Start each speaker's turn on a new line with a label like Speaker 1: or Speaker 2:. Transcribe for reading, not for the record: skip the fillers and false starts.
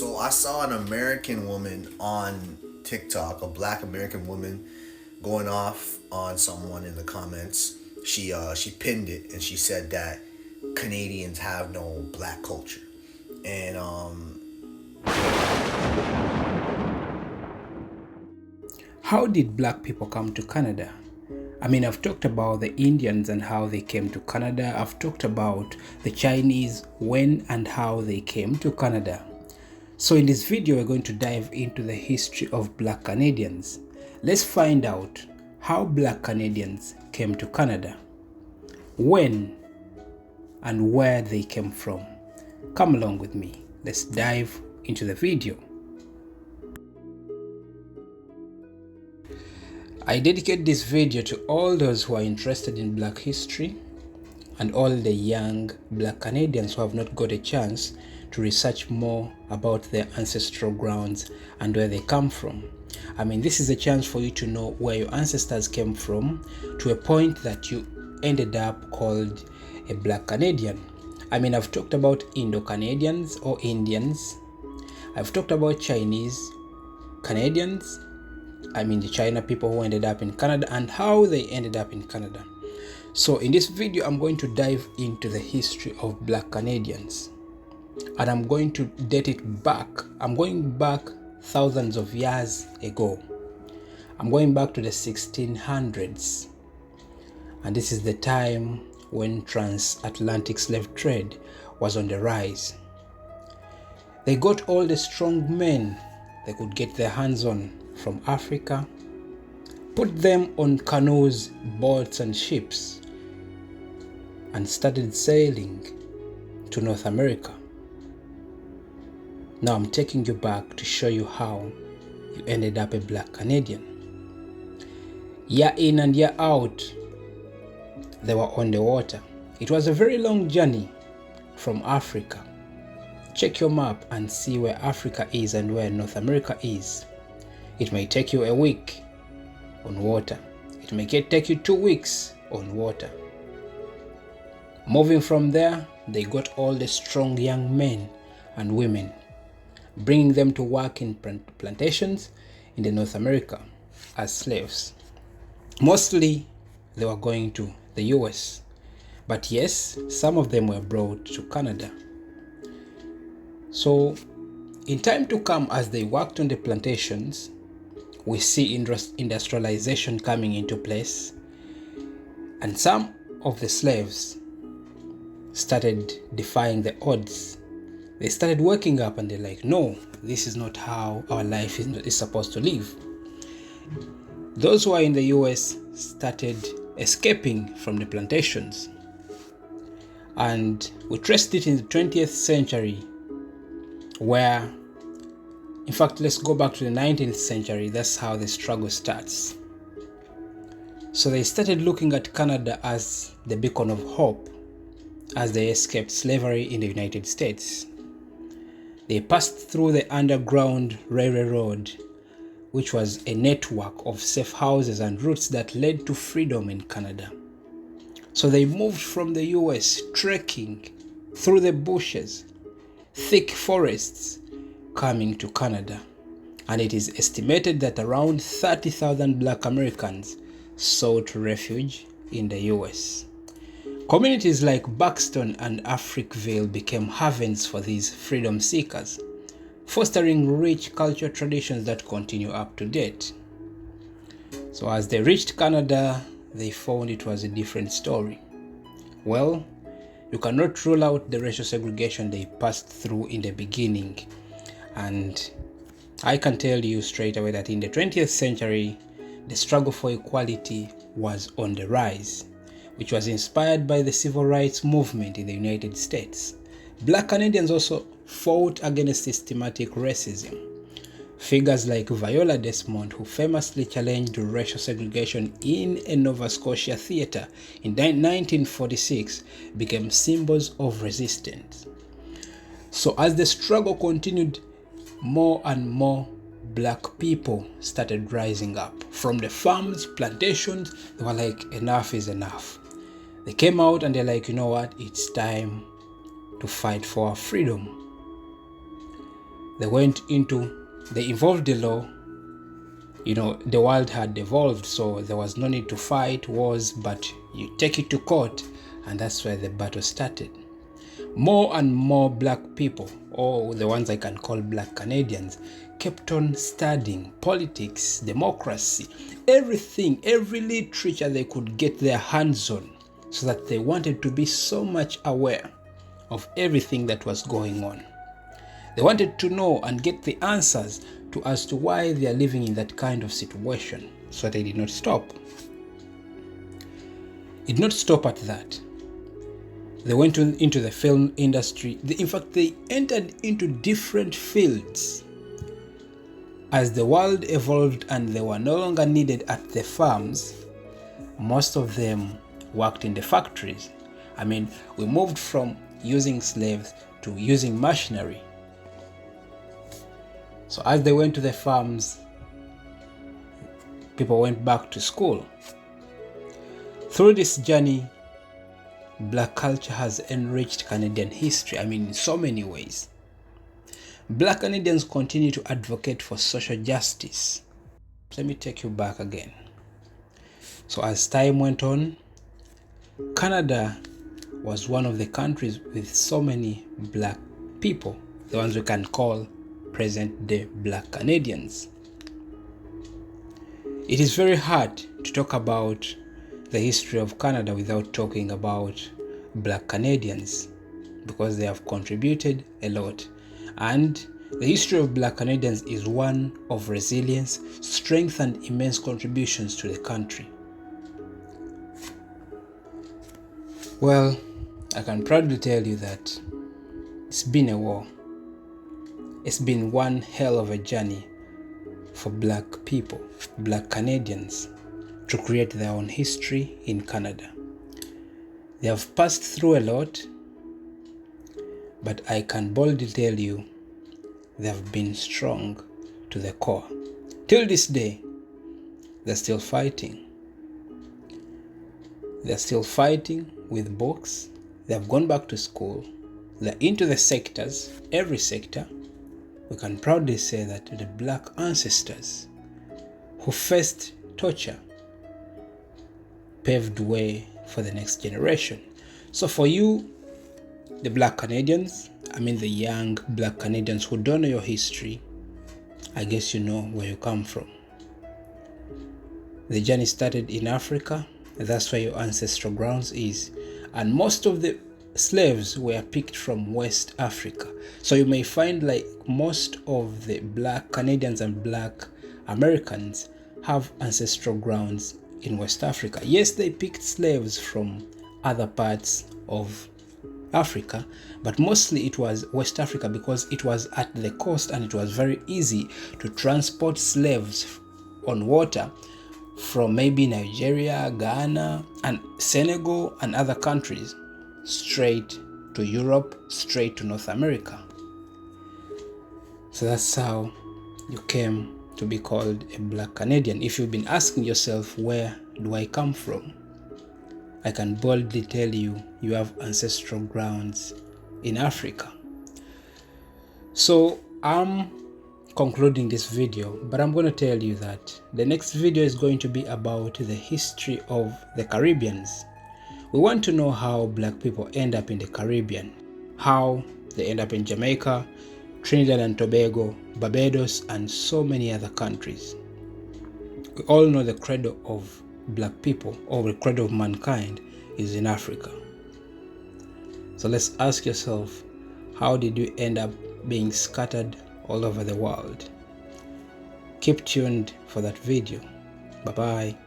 Speaker 1: So I saw an American woman on TikTok, a black American woman, going off on someone in the comments. She pinned it and she said that Canadians have no black culture. And
Speaker 2: How did black people come to Canada? I mean, I've talked about the Indians and how they came to Canada. I've talked about the Chinese, when and how they came to Canada. So in this video, we're going to dive into the history of black Canadians. Let's find out how black Canadians came to Canada, when and where they came from. Come along with me. Let's dive into the video. I dedicate this video to all those who are interested in black history and all the young black Canadians who have not got a chance to research more about their ancestral grounds and where they come from. I mean, this is a chance for you to know where your ancestors came from to a point that you ended up called a black Canadian. I mean, I've talked about Indo-Canadians or Indians. I've talked about Chinese Canadians. I mean the China people who ended up in Canada and how they ended up in Canada. So in this video, I'm going to dive into the history of black Canadians. And I'm going to date it back. I'm going back thousands of years ago. I'm going back to the 1600s. And this is the time when Transatlantic Slave Trade was on the rise. They got all the strong men they could get their hands on from Africa, put them on canoes, boats and ships, and started sailing to North America. Now I'm taking you back to show you how you ended up a black Canadian. Year in and year out, they were on the water. It was a very long journey from Africa. Check your map and see where Africa is and where North America is. It may take you a week on water. It may take you 2 weeks on water. Moving from there, they got all the strong young men and women, bringing them to work in plantations in the North America as slaves. Mostly they were going to the US, but yes, some of them were brought to Canada. So in time to come, as they worked on the plantations, we see industrialization coming into place, and some of the slaves started defying the odds. They started waking up and they're like, no, this is not how our life is supposed to live. Those who are in the US started escaping from the plantations, and we traced it in the 20th century, where in fact, let's go back to the 19th century. That's how the struggle starts. So they started looking at Canada as the beacon of hope as they escaped slavery in the United States. They passed through the Underground Railroad, which was a network of safe houses and routes that led to freedom in Canada. So they moved from the US, trekking through the bushes, thick forests, coming to Canada, and it is estimated that around 30,000 black Americans sought refuge in the US. Communities like Buxton and Africville became havens for these freedom seekers, fostering rich cultural traditions that continue up to date. So as they reached Canada, they found it was a different story. Well, you cannot rule out the racial segregation they passed through in the beginning. And I can tell you straight away that in the 20th century, the struggle for equality was on the rise, which was inspired by the civil rights movement in the United States. Black Canadians also fought against systematic racism. Figures like Viola Desmond, who famously challenged racial segregation in a Nova Scotia theater in 1946, became symbols of resistance. So as the struggle continued, more and more black people started rising up. From the farms, plantations, they were like, enough is enough. They came out and they're like, you know what, it's time to fight for our freedom. they involved the law. The world had evolved, so there was no need to fight wars, but you take it to court, and that's where the battle started. More and more black people, or the ones I can call black Canadians, kept on studying politics, democracy, everything, every literature they could get their hands on, so that they wanted to be so much aware of everything that was going on. They wanted to know and get the answers as to why they are living in that kind of situation. So they did not stop. It did not stop at that. They went into the film industry. In fact, they entered into different fields. As the world evolved and they were no longer needed at the farms, most of them worked in the factories. We moved from using slaves to using machinery. So as they went to the farms, people went back to school. Through this journey, black culture has enriched Canadian history, in so many ways. Black Canadians continue to advocate for social justice. Let me take you back again. So as time went on, Canada was one of the countries with so many black people, the ones we can call present-day black Canadians. It is very hard to talk about the history of Canada without talking about black Canadians, because they have contributed a lot. And the history of black Canadians is one of resilience, strength, and immense contributions to the country. Well, I can proudly tell you that it's been a war. It's been one hell of a journey for black people, black Canadians, to create their own history in Canada. They have passed through a lot, but I can boldly tell you they have been strong to the core. Till this day, they're still fighting. They're still fighting with books. They have gone back to school. They're into the sectors, every sector. We can proudly say that the black ancestors who faced torture paved way for the next generation. So for you, the black Canadians, the young black Canadians who don't know your history, I guess you know where you come from. The journey started in Africa. That's where your ancestral grounds is. And most of the slaves were picked from West Africa. So you may find like most of the black Canadians and black Americans have ancestral grounds in West Africa. Yes, they picked slaves from other parts of Africa, but mostly it was West Africa because it was at the coast and it was very easy to transport slaves on water from maybe Nigeria, Ghana, and Senegal and other countries straight to Europe, straight to North America. So that's how you came to be called a black Canadian. If you've been asking yourself, where do I come from? I can boldly tell you, you have ancestral grounds in Africa. So I'm concluding this video, but I'm going to tell you that the next video is going to be about the history of the Caribbeans. We want to know how black people end up in the Caribbean, how they end up in Jamaica, Trinidad and Tobago, Barbados, and so many other countries. We all know the cradle of black people, or the cradle of mankind, is in Africa. So let's ask yourself, how did you end up being scattered all over the world? Keep tuned for that video. Bye bye.